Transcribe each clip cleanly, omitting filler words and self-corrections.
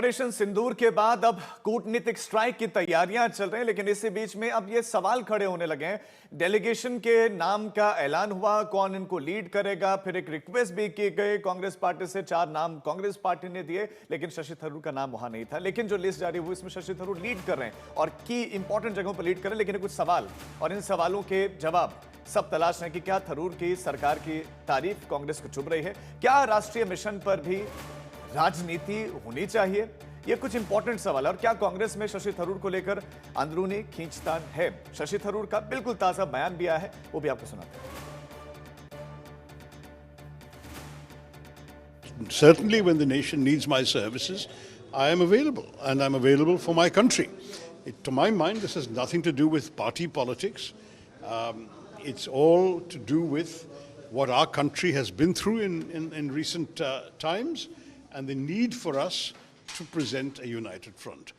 Operation सिंदूर के बाद अब कूटनीतिक स्ट्राइक की तैयारियां चल रही हैं, लेकिन इसी बीच में अब ये सवाल खड़े होने लगे हैं। डेलीगेशन के नाम का ऐलान हुआ, कौन इनको लीड करेगा, फिर एक रिक्वेस्ट भी की गई कांग्रेस पार्टी से, 4 नाम कांग्रेस पार्टी ने दिए, लेकिन शशि थरूर का नाम वहां नहीं था। लेकिन जो लिस्ट जारी हुई इसमें शशि थरूर लीड कर रहे हैं और की इंपॉर्टेंट जगहों पर लीड कर रहे हैं, लेकिन कुछ सवाल और इन सवालों के जवाब सब तलाश है कि क्या थरूर की सरकार की तारीफ कांग्रेस को चुभ रही है, क्या राष्ट्रीय मिशन पर भी राजनीति होनी चाहिए, ये कुछ इंपॉर्टेंट सवाल है। और क्या कांग्रेस में शशि थरूर को लेकर अंदरूनी खींचतान है? शशि थरूर का बिल्कुल ताजा बयान भी आया है, वो भी आपको सुनाते हैं। Certainly when the nation needs my services, I am available and I'm available for my country. To my mind, this has nothing to do with party politics. It's all to do with what our country has been through in recent times and the need for us to present a united front.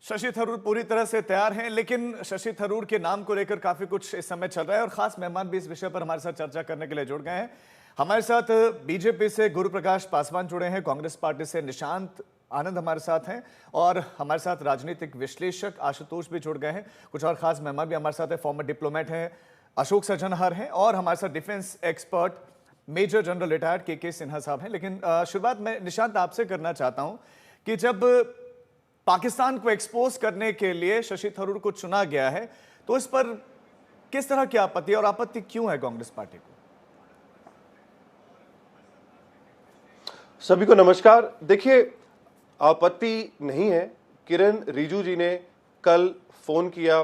Shashi Tharoor पूरी तरह से तैयार हैं, लेकिन शशि थरूर के नाम को लेकर काफी कुछ इस समय चल रहा है और खास मेहमान भी इस विषय पर हमारे साथ चर्चा करने के लिए जुड़ गए हैं। हमारे साथ बीजेपी से गुरु प्रकाश पासवान जुड़े हैं, कांग्रेस पार्टी से निशांत आनंद हमारे साथ हैं और हमारे साथ राजनीतिक विश्लेषक आशुतोष भी जुड़ गए हैं। कुछ और खास मेहमान भी हमारे साथ है, फॉर्मर डिप्लोमेट हैं अशोक सज्जनहर हैं और हमारे साथ defence expert major general retired K Sinha साहब हैं। लेकिन शुरुआत मैं निशांत आपसे करना चाहता हूं कि जब पाकिस्तान को एक्सपोज करने के लिए शशि थरूर को चुना गया है, तो इस पर किस तरह की आपत्ति और आपत्ति क्यों है कांग्रेस पार्टी को? सभी को नमस्कार। देखिए, आपत्ति नहीं है। किरण रिजिजू जी ने कल फोन किया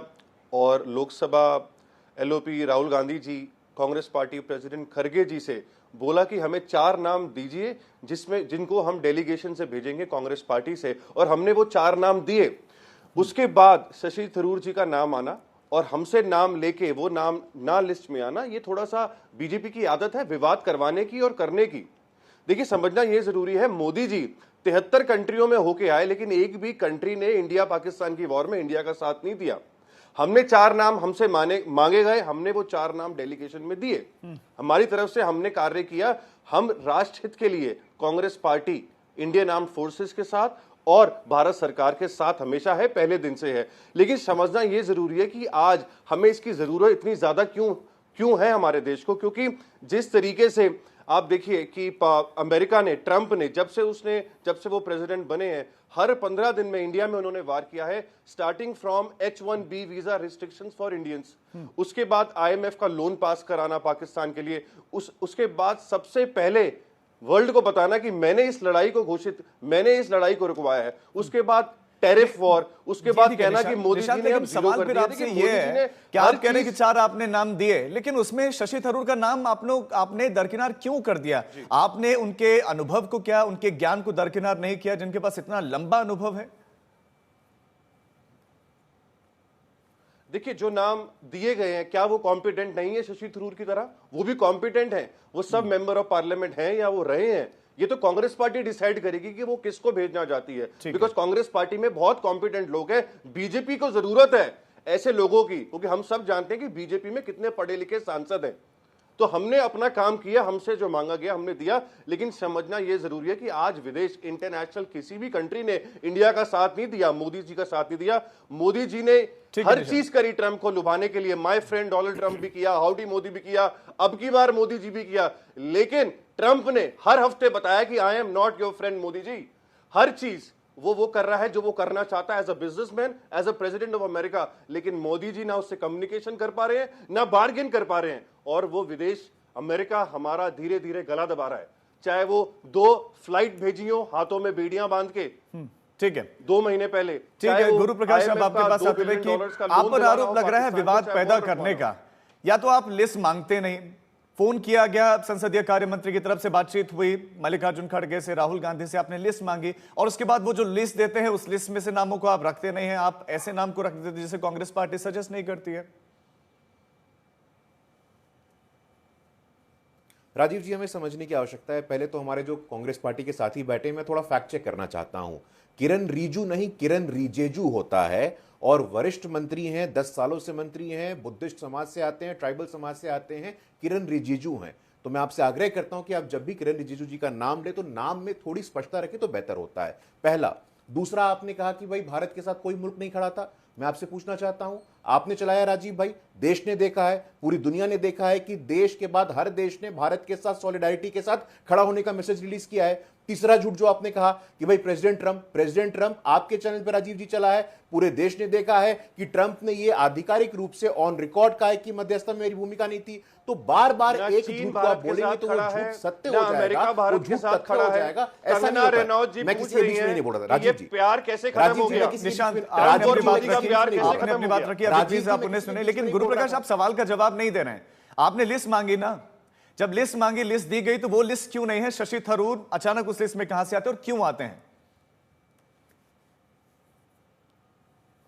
और Lok Sabha LOP Rahul Gandhi ji, Congress party president Kharge जी से बोला कि हमें 4 नाम दीजिए जिनको हम डेलीगेशन से भेजेंगे कांग्रेस पार्टी से, और हमने वो 4 नाम दिए। उसके बाद शशि थरूर जी का नाम आना और हमसे नाम लेके वो नाम ना लिस्ट में आना, ये थोड़ा सा बीजेपी की आदत है विवाद करवाने की और करने की। देखिए, समझना ये जरूरी है, मोदी जी 73 कंट्रियों में होके आए, लेकिन एक भी कंट्री ने इंडिया पाकिस्तान की वॉर में इंडिया का साथ नहीं दिया। हमने 4 नाम हमसे मांगे गए, हमने वो 4 नाम डेलीगेशन में दिए। हमारी तरफ से हमने कार्य किया। हम राष्ट्र हित के लिए Congress party Indian armed forces के साथ और भारत सरकार के साथ हमेशा है, पहले दिन से है। लेकिन समझना यह जरूरी है कि आज हमें इसकी जरूरत इतनी ज्यादा क्यों है हमारे देश को, क्योंकि जिस तरीके से आप देखिए कि अमेरिका ने, ट्रंप ने जब से वो प्रेसिडेंट बने हैं, हर 15 दिन में इंडिया में उन्होंने वार किया है, starting from H1B visa restrictions for Indians, उसके बाद IMF का लोन पास कराना पाकिस्तान के लिए, उसके बाद सबसे पहले वर्ल्ड को बताना कि मैंने इस लड़ाई को रुकवाया है, उसके बाद टैरिफ वॉर, उसके बाद कहना कि मोदी जी ने सवाल फिर आपसे ये है कि आप कह रहे हैं कि 4 आपने नाम दिए, लेकिन उसमें शशि थरूर का नाम आपने दरकिनार क्यों कर दिया? आपने उनके अनुभव को, क्या उनके ज्ञान को दरकिनार नहीं किया जिनके पास इतना लंबा अनुभव है? देखिए, जो नाम दिए गए हैं, क्या वो कॉम्पिटेंट नहीं है शशि थरूर की तरह? वो भी कॉम्पिटेंट हैं, वो सब मेंबर ऑफ पार्लियामेंट हैं या वो रहे हैं। ये तो कांग्रेस पार्टी डिसाइड करेगी कि वो किसको भेजना चाहती है, बिकॉज कांग्रेस पार्टी में बहुत कॉम्पिटेंट लोग हैं। बीजेपी को जरूरत है ऐसे लोगों की, क्योंकि हम सब जानते हैं कि बीजेपी में कितने पढ़े लिखे सांसद हैं। तो हमने अपना काम किया, हमसे जो मांगा गया हमने दिया। लेकिन समझना यह जरूरी है कि आज विदेश, इंटरनेशनल किसी भी कंट्री ने इंडिया का साथ नहीं दिया, मोदी जी का साथ नहीं दिया। मोदी जी ने हर चीज करी ट्रंप को लुभाने के लिए। माय फ्रेंड डोनाल्ड ट्रंप भी किया, हाउडी मोदी भी किया, अब की बार मोदी जी भी किया। लेकिन ट्रंप ने हर हफ्ते बताया कि I am not your friend Modi ji. हर चीज वो कर रहा है जो वो करना चाहता है as a businessman, as a president of America. लेकिन मोदी जी ना उससे कम्युनिकेशन कर पा रहे हैं, ना बार्गेन कर पा रहे हैं, और वो विदेश, अमेरिका हमारा धीरे धीरे गला दबा रहा है। चाहे वो 2 फ्लाइट भेजी हो हाथों में बेड़ियां बांध के, ठीक है, 2 महीने पहले। ठीक है गुरु प्रकाश, अब आपके पास आते हुए कि आप पर आरोप लग रहा है विवाद पैदा करने का। या तो आप लिस्ट मांगते नहीं, फोन किया गया संसदीय कार्य मंत्री की तरफ से, बातचीत हुई मल्लिकार्जुन खड़गे से, राहुल गांधी से, आपने लिस्ट मांगी और उसके बाद वो जो लिस्ट देते हैं उस लिस्ट में से नामों को आप रखते नहीं हैं, आप ऐसे नाम को रख देते जिसे कांग्रेस पार्टी सजेस्ट नहीं करती है। राजीव जी, हमें समझने की आवश्यकता है। पहले तो हमारे जो कांग्रेस पार्टी के साथी बैठे, मैं थोड़ा फैक्ट चेक करना चाहता हूं। किरण रिजिजू नहीं, किरण रिजेजू होता है और वरिष्ठ मंत्री हैं, 10 सालों से मंत्री हैं, बुद्धिस्ट समाज से आते हैं, ट्राइबल समाज से आते हैं, किरण रिजिजू हैं। तो मैं आपसे आग्रह करता हूं कि आप जब भी किरण रिजिजू जी का नाम ले तो नाम में थोड़ी स्पष्टता रखें तो बेहतर होता है, पहला। दूसरा, आपने कहा कि भाई भारत के साथ कोई मुल्क नहीं खड़ा था। मैं आपसे पूछना चाहता हूं, आपने चलाया राजीव भाई, देश ने देखा है, पूरी दुनिया ने देखा है कि देश के बाद हर देश ने भारत के साथ सॉलिडारिटी के साथ खड़ा होने का मैसेज रिलीज किया है। तीसरा झूठ जो आपने कहा कि भाई प्रेसिडेंट ट्रंप आपके चैनल पर राजीव जी चला है, पूरे देश ने देखा है कि ट्रंप ने यह आधिकारिक रूप से ऑन रिकॉर्ड कहा है कि मध्यस्थता में मेरी भूमिका नहीं थी। तो बार बार एक झूठ को आप बोलेंगे तो वो झूठ सत्य हो जाएगा, वो झूठ तथ्य हो जाएगा। ऐसा नहीं होता है। मैं किसी के बीच में नहीं बोल रहा। राजीव जी, प्यार कैसे खत्म हो गया? निशांत, राजीव आपने जी अपनी का प्यार कैसे आपने खत्म अपनी हो बात गया? रखी, अभी प्लीज आप उन्हें सुने। लेकिन गुरु प्रकाश, आप सवाल का जवाब नहीं दे रहे हैं। आपने लिस्ट मांगी ना, जब लिस्ट मांगी, लिस्ट दी गई, तो वो लिस्ट क्यों नहीं है? शशि थरूर अचानक उस लिस्ट में कहां से आते हैं और क्यों आते हैं?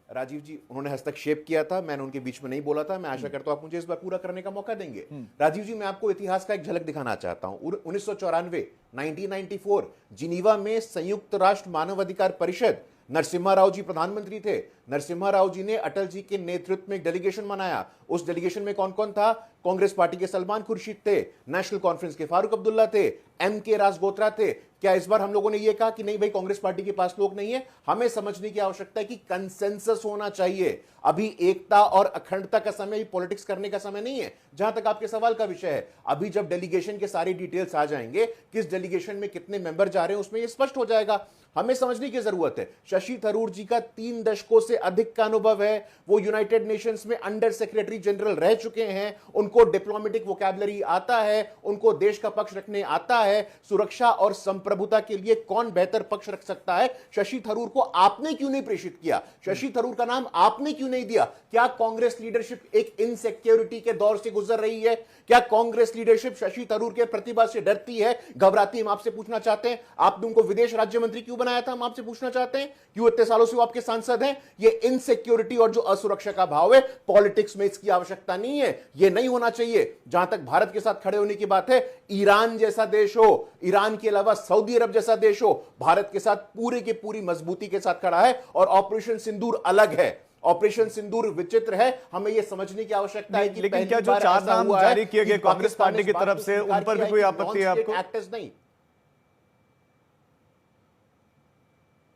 राजीव जी, उन्होंने हस्तक्षेप किया था, मैंने उनके बीच में नहीं बोला था। मैं आशा करता हूं आप मुझे इस बार पूरा करने का मौका देंगे। राजीव जी, मैं आपको इतिहास का एक झलक दिखाना चाहता हूं। 1994 1994 जिनीवा में संयुक्त राष्ट्र मानवाधिकार परिषद, नरसिम्हा राव जी प्रधानमंत्री थे। नरसिम्हा राव जी ने अटल जी के नेतृत्व में एक डेलीगेशन बनाया। उस डेलीगेशन में कौन कौन था? कांग्रेस पार्टी के सलमान खुर्शीद थे, नेशनल कॉन्फ्रेंस के फारूक अब्दुल्ला थे, M.K. राजगोत्रा थे। क्या इस बार हम लोगों ने यह कहा कि नहीं भाई कांग्रेस पार्टी के पास लोग नहीं है? हमें समझने की आवश्यकता है कि कंसेंसस होना चाहिए। अभी एकता और अखंडता का समय, पॉलिटिक्स करने का समय नहीं है, जहां तक आपके सवाल का विषय है। अभी जब डेलीगेशन के सारी डिटेल्स आ जाएंगे, किस डेलीगेशन में कितने मेंबर जा रहे हैं, उसमें यह स्पष्ट हो जाएगा। हमें समझने की जरूरत है, शशि थरूर जी का 3 दशकों से अधिक का अनुभव है। वो यूनाइटेड नेशंस में अंडर सेक्रेटरी जनरल रह चुके हैं, उनको डिप्लोमेटिक वोकैबुलरी आता है, उनको देश का पक्ष रखने आता है। सुरक्षा और संप्रभुता के लिए कौन बेहतर पक्ष रख सकता है? शशि थरूर को आपने क्यों नहीं प्रेषित किया? शशि थरूर का नाम आपने क्यों नहीं दिया? क्या कांग्रेस लीडरशिप एक इनसिक्योरिटी के दौर से गुजर रही है? क्या कांग्रेस लीडरशिप शशि थरूर के प्रतिभा से डरती है, घबराती है? हम आपसे पूछना चाहते हैं। आपने उनको विदेश राज्य मंत्री क्यों बनाया था? हम आपसे पूछना चाहते हैं। क्यों इतने सालों से वो आपके सांसद हैं? ये इनसिक्योरिटी और जो असुरक्षा का भाव है, पॉलिटिक्स में इसकी आवश्यकता नहीं है, ये नहीं होना चाहिए। जहां तक भारत के साथ खड़े होने की बात है, ईरान जैसा देश हो, ईरान के अलावा सऊदी अरब जैसा देश हो, भारत के साथ पूरे की पूरी मजबूती के साथ खड़ा है। और ऑपरेशन सिंदूर अलग है, ऑपरेशन सिंदूर विचित्र है। हमें यह समझने की आवश्यकता है कि लेकिन क्या जो 4 नाम जारी किए गए कांग्रेस पार्टी की तरफ से, उन पर भी कोई आपत्ति है आपको? नहीं,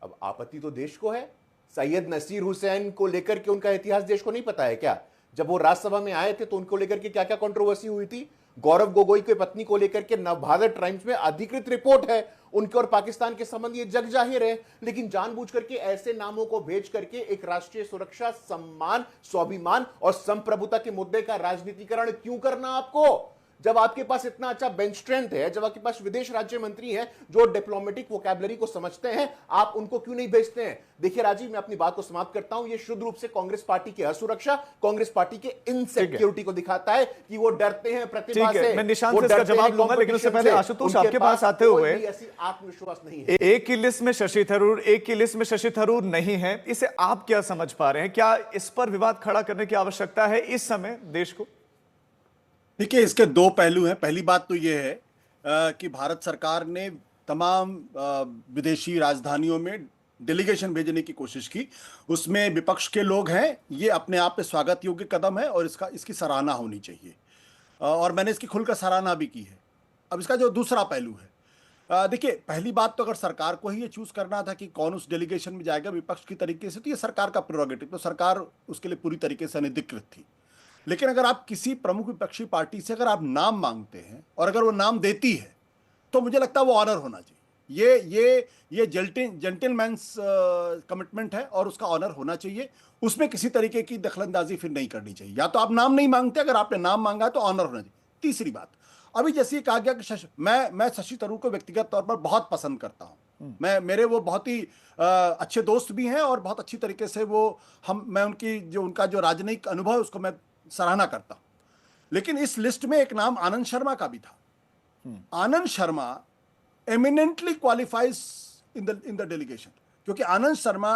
अब आपत्ति तो देश को है। सैयद नसीर हुसैन को लेकर के उनका इतिहास देश को नहीं पता है क्या? जब वो राज्यसभा में आए थे तो उनको लेकर के क्या क्या कंट्रोवर्सी हुई थी? गौरव गोगोई की पत्नी को लेकर के नवभारत टाइम्स में अधिकृत रिपोर्ट है, उनके और पाकिस्तान के संबंध ये जग जाहिर है। लेकिन जानबूझ करके ऐसे नामों को भेज करके एक राष्ट्रीय सुरक्षा, सम्मान, स्वाभिमान और संप्रभुता के मुद्दे का राजनीतिकरण क्यों करना आपको? जब आपके पास इतना अच्छा बेंच स्ट्रेंथ है, जब आपके पास विदेश राज्य मंत्री हैं जो डिप्लोमेटिक वोकैबुलरी को समझते हैं, आप उनको क्यों नहीं भेजते हैं? देखिए राजीव, मैं अपनी बात को समाप्त करता हूं। यह शुद्ध रूप से कांग्रेस पार्टी की असुरक्षा, कांग्रेस पार्टी के इनसिक्योरिटी को दिखाता है कि वो डरते हैं प्रतिभा से। मैं निशांत से इसका जवाब लूंगा, लेकिन उससे पहले आशुतोष, आपके पास आते हुए, ऐसी आत्मविश्वास नहीं है। एक की लिस्ट में शशि थरूर, एक की लिस्ट में शशि थरूर नहीं है, इसे आप क्या समझ पा रहे हैं? क्या इस पर विवाद खड़ा करने की आवश्यकता है इस समय देश को? देखिए, इसके 2 पहलू हैं। पहली बात तो ये है कि भारत सरकार ने तमाम विदेशी राजधानियों में डेलीगेशन भेजने की कोशिश की, उसमें विपक्ष के लोग हैं। ये अपने आप में स्वागत योग्य कदम है और इसकी सराहना होनी चाहिए, और मैंने इसकी खुलकर सराहना भी की है। अब इसका जो दूसरा पहलू है, देखिए, पहली बात तो अगर सरकार को ही ये चूज करना था कि कौन उस डेलीगेशन में जाएगा विपक्ष की तरीके से, तो ये सरकार का प्रेरोगेटिव, तो सरकार उसके लिए पूरी तरीके से अनधिकृत थी। लेकिन अगर आप किसी प्रमुख विपक्षी पार्टी से अगर आप नाम मांगते हैं और अगर वो नाम देती है, तो मुझे लगता है वो ऑनर होना चाहिए। ये जेंटलमैन्स कमिटमेंट है और उसका ऑनर होना चाहिए। उसमें किसी तरीके की दखलंदाजी फिर नहीं करनी चाहिए। या तो आप नाम नहीं मांगते, अगर आपने नाम मांगा तो ऑनर होना चाहिए। तीसरी बात, अभी जैसे कहा गया कि मैं शशि थरूर को व्यक्तिगत तौर पर बहुत पसंद करता हूं। मेरे वो बहुत ही अच्छे दोस्त भी हैं और बहुत अच्छी तरीके से मैं उनका जो राजनयिक अनुभव है उसको मैं सराहना करता हूं। लेकिन इस लिस्ट में एक नाम आनंद शर्मा का भी था। Anand Sharma eminently qualifies in the delegation, क्योंकि आनंद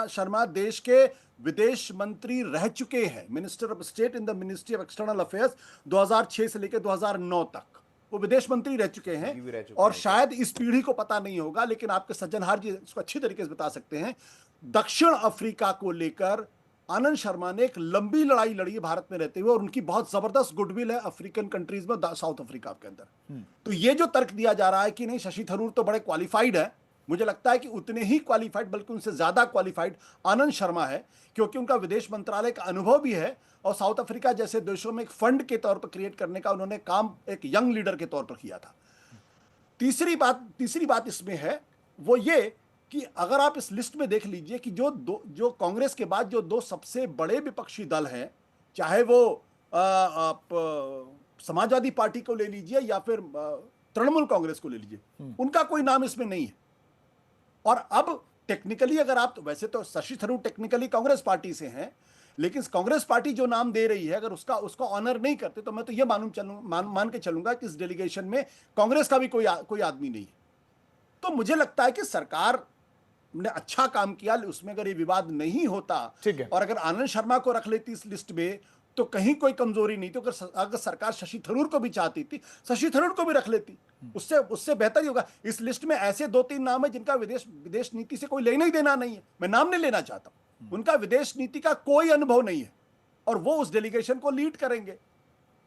शर्मा देश के विदेश मंत्री रह चुके हैं, minister of state in the ministry of external affairs 2006 से लेकर 2009 तक वो विदेश मंत्री रह चुके हैं। और शायद इस पीढ़ी को पता नहीं होगा, लेकिन आपके सज्जनहार जी इसको अच्छी तरीके से बता सकते हैं। दक्षिण अफ्रीका को लेकर आनंद शर्मा ने एक लंबी लड़ाई लड़ी है भारत में रहते हुए, और उनकी बहुत जबरदस्त गुडविल है अफ्रीकन कंट्रीज में, साउथ अफ्रीका के अंदर। तो ये जो तर्क दिया जा रहा है कि नहीं शशि थरूर तो बड़े क्वालिफाइड है, मुझे लगता है कि उतने ही क्वालिफाइड बल्कि उनसे ज्यादा क्वालिफाइड आनंद शर्मा है, क्योंकि उनका विदेश मंत्रालय का अनुभव भी है और साउथ अफ्रीका जैसे देशों में एक फंड के तौर पर क्रिएट करने का उन्होंने काम एक यंग लीडर के तौर पर किया था। तीसरी बात इसमें है वो ये कि अगर आप इस लिस्ट में देख लीजिए कि जो कांग्रेस के बाद जो दो सबसे बड़े विपक्षी दल हैं, चाहे वो आप समाजवादी पार्टी को ले लीजिए या फिर तृणमूल कांग्रेस को ले लीजिए, उनका कोई नाम इसमें नहीं है। और अब टेक्निकली अगर आप, वैसे तो शशि थरूर टेक्निकली कांग्रेस पार्टी से हैं, लेकिन कांग्रेस पार्टी जो नाम दे रही है अगर उसका ऑनर नहीं करते तो मैं तो ये मान के चलूंगा कि इस डेलीगेशन में कांग्रेस का भी कोई आदमी नहीं है। तो मुझे लगता है कि सरकार ने अच्छा काम किया, उसमें अगर ये विवाद नहीं होता और अगर आनंद शर्मा को रख लेती इस लिस्ट में तो कहीं कोई कमजोरी नहीं थी। अगर सरकार शशि थरूर को भी चाहती थी, शशि थरूर को भी रख लेती, उससे बेहतर ही होगा। इस लिस्ट में ऐसे 2-3 नाम है जिनका विदेश नीति से कोई लेना ही देना नहीं है, मैं नाम नहीं लेना चाहता, उनका विदेश नीति का कोई अनुभव नहीं है और वो उस डेलीगेशन को लीड करेंगे।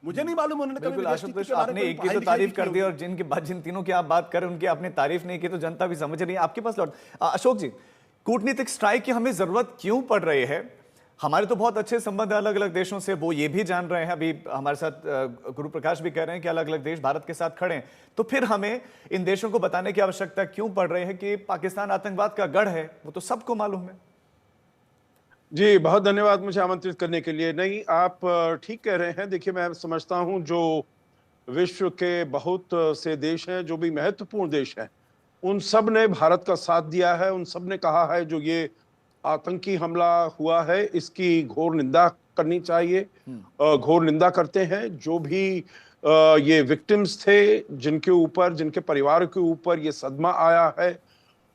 मुझे नहीं मालूम उन्होंने कभी विदेश नीति के बारे में आपने एक की तो तारीफ कर दी और जिन तीनों की आप बात कर रहे हैं उनकी आपने तारीफ नहीं की तो जनता भी समझ रही है। आपके पास लौट अशोक जी, कूटनीतिक स्ट्राइक की हमें जरूरत क्यों पड़ रही है? हमारे तो बहुत अच्छे संबंध है अलग अलग देशों से, वो ये भी जान रहे हैं, अभी हमारे साथ गुरु प्रकाश भी कह रहे हैं कि अलग अलग देश भारत के साथ खड़े हैं, तो फिर हमें इन देशों को बताने की आवश्यकता क्यों पड़ रही है कि पाकिस्तान आतंकवाद का गढ़ है? वो तो सबको मालूम है। जी, बहुत धन्यवाद मुझे आमंत्रित करने के लिए। नहीं, आप ठीक कह रहे हैं। देखिए, मैं समझता हूं जो विश्व के बहुत से देश हैं, जो भी महत्वपूर्ण देश हैं, उन सब ने भारत का साथ दिया है, उन सब ने कहा है जो ये आतंकी हमला हुआ है इसकी घोर निंदा करनी चाहिए, घोर निंदा करते हैं। जो भी ये विक्टिम्स थे, जिनके परिवार के ऊपर ये सदमा आया है,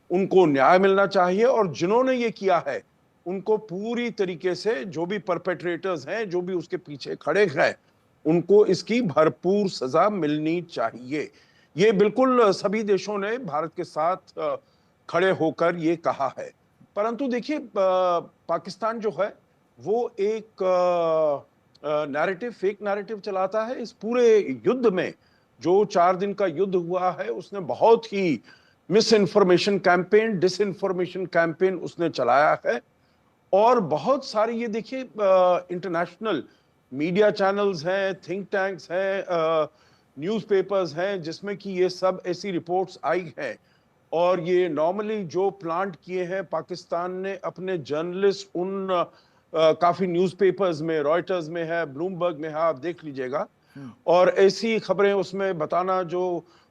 उनको न्याय मिलना चाहिए और जिन्होंने ये किया है उनको पूरी तरीके से, जो भी परपेट्रेटर्स हैं, जो भी उसके पीछे खड़े हैं, उनको इसकी भरपूर सजा मिलनी चाहिए। ये बिल्कुल सभी देशों ने भारत के साथ खड़े होकर ये कहा है। परंतु देखिए, पाकिस्तान जो है वो एक नैरेटिव, फेक नैरेटिव चलाता है। इस पूरे युद्ध में, जो 4 दिन का युद्ध हुआ है, उसने बहुत ही misinformation campaign, disinformation campaign उसने चलाया है और बहुत सारी, ये देखिए, इंटरनेशनल मीडिया चैनल्स हैं, थिंक टैंक्स हैं, न्यूज़पेपर्स हैं, जिसमें कि ये सब ऐसी रिपोर्ट्स आई हैं और ये नॉर्मली जो प्लांट किए हैं पाकिस्तान ने अपने जर्नलिस्ट उन काफी न्यूज़पेपर्स में, रॉयटर्स में है, ब्लूमबर्ग में है, आप देख लीजिएगा, और ऐसी खबरें उसमें बताना जो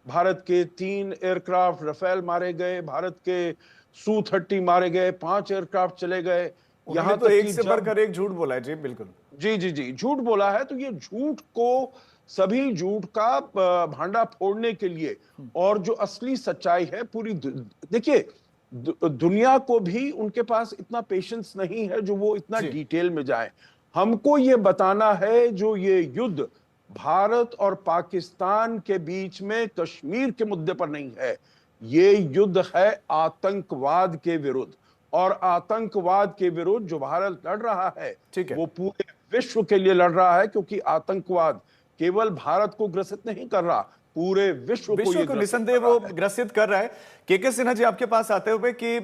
भारत के 3 एयरक्राफ्ट राफेल मारे गए, भारत के Su-30 मारे गए, 5 एयरक्राफ्ट चले गए, यहाँ तो एक से बढ़कर एक झूठ बोला है। जी बिल्कुल, जी झूठ बोला है। तो ये झूठ को, सभी झूठ का भांडा फोड़ने के लिए और जो असली सच्चाई है पूरी, देखिए, दुनिया को भी उनके पास इतना पेशेंस नहीं है जो वो इतना डिटेल में जाए। हमको ये बताना है जो ये युद्ध भारत और पाकिस्तान के बीच में कश्मीर के मुद्दे पर नहीं है, ये युद्ध है आतंकवाद के विरुद्ध, और आतंकवाद के विरुद्ध जो भारत लड़ रहा है वो पूरे विश्व के लिए लड़ रहा है, क्योंकि आतंकवाद केवल भारत को ग्रसित नहीं कर रहा, पूरे विश्व को निसंदेह वो ग्रसित कर रहा है। के सिन्हा जी, आपके पास आते हुए कि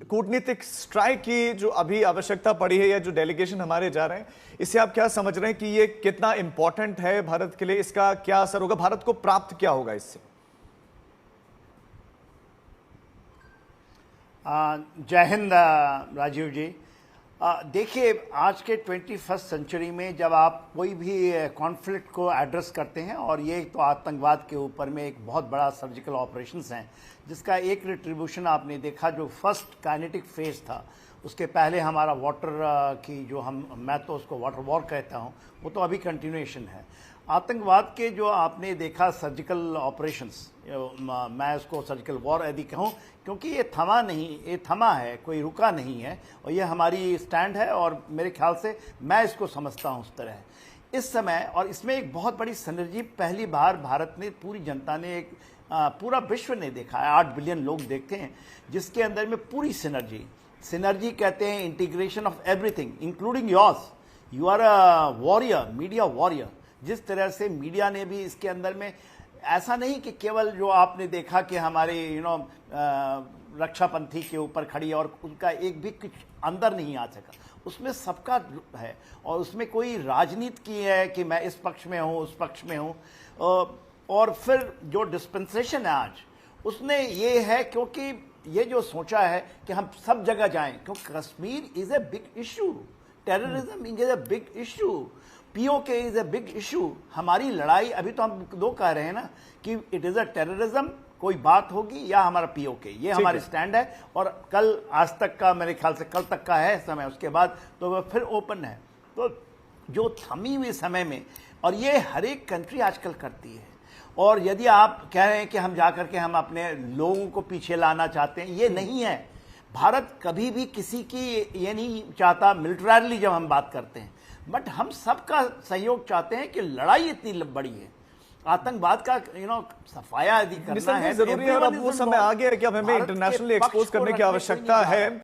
कूटनीतिक स्ट्राइक की जो अभी आवश्यकता पड़ी है या जो डेलीगेशन हमारे जा रहे हैं, इससे आप क्या समझ रहे हैं कि ये कितना इंपॉर्टेंट है भारत के लिए? इसका क्या असर होगा, भारत को प्राप्त क्या होगा इससे? जय हिंद राजीव जी। देखिए, आज के 21st सेंचुरी में जब आप कोई भी कॉन्फ्लिक्ट को एड्रेस करते हैं, और ये तो आतंकवाद के ऊपर में एक बहुत बड़ा सर्जिकल ऑपरेशंस हैं, जिसका एक रिट्रीब्यूशन आपने देखा जो फर्स्ट काइनेटिक फेज था, उसके पहले हमारा वाटर की जो मैं तो उसको वाटर वॉर कहता हूँ, वो तो अभी कंटिन्यूएशन है। आतंकवाद के जो आपने देखा सर्जिकल ऑपरेशंस, मैं उसको सर्जिकल वॉर यदि कहूँ, क्योंकि ये थमा नहीं, ये थमा है, कोई रुका नहीं है, और ये हमारी स्टैंड है, और मेरे ख्याल से मैं इसको समझता हूँ उस तरह इस समय। और इसमें एक बहुत बड़ी सिनर्जी पहली बार भारत ने, पूरी जनता ने, एक पूरा विश्व ने देखा है, 8 बिलियन लोग देखते हैं, जिसके अंदर में पूरी सिनर्जी सिनर्जी कहते हैं, integration of everything including yours. You are a warrior, media warrior. जिस तरह से मीडिया ने भी इसके अंदर में, ऐसा नहीं कि केवल जो आपने देखा कि हमारे रक्षापंथी के ऊपर खड़ी और उनका एक भी कुछ अंदर नहीं आ सका, उसमें सबका है और उसमें कोई राजनीति की है कि मैं इस पक्ष में हूं उस पक्ष में हूं। और फिर जो डिस्पेंसेशन है आज उसने ये है, क्योंकि ये जो सोचा है कि हम सब जगह जाएं, क्योंकि Kashmir is a big issue, terrorism is a big issue, PoK is a big issue. हमारी लड़ाई, अभी तो हम दो कह रहे हैं ना कि इट इज अ टेररिज्म, कोई बात होगी, या हमारा पीओके, ये हमारी स्टैंड है। और कल आज तक का, मेरे ख्याल से कल तक का है समय, उसके बाद तो वह फिर ओपन है। तो जो थमी हुई समय में, और ये हर एक कंट्री आजकल करती है। और यदि आप कह रहे हैं कि हम जाकर के हम अपने लोगों को पीछे लाना चाहते हैं, ये नहीं है। भारत कभी भी किसी की ये नहीं चाहता, मिलिट्रली जब हम बात करते हैं, बट हम सबका सहयोग चाहते हैं कि लड़ाई इतनी बड़ी है, आतंकवाद का सफाया यदि करना है, जरूरी है। और अब वो समय आ गया है कि अब हमें इंटरनेशनली एक्सपोज करने की आवश्यकता है।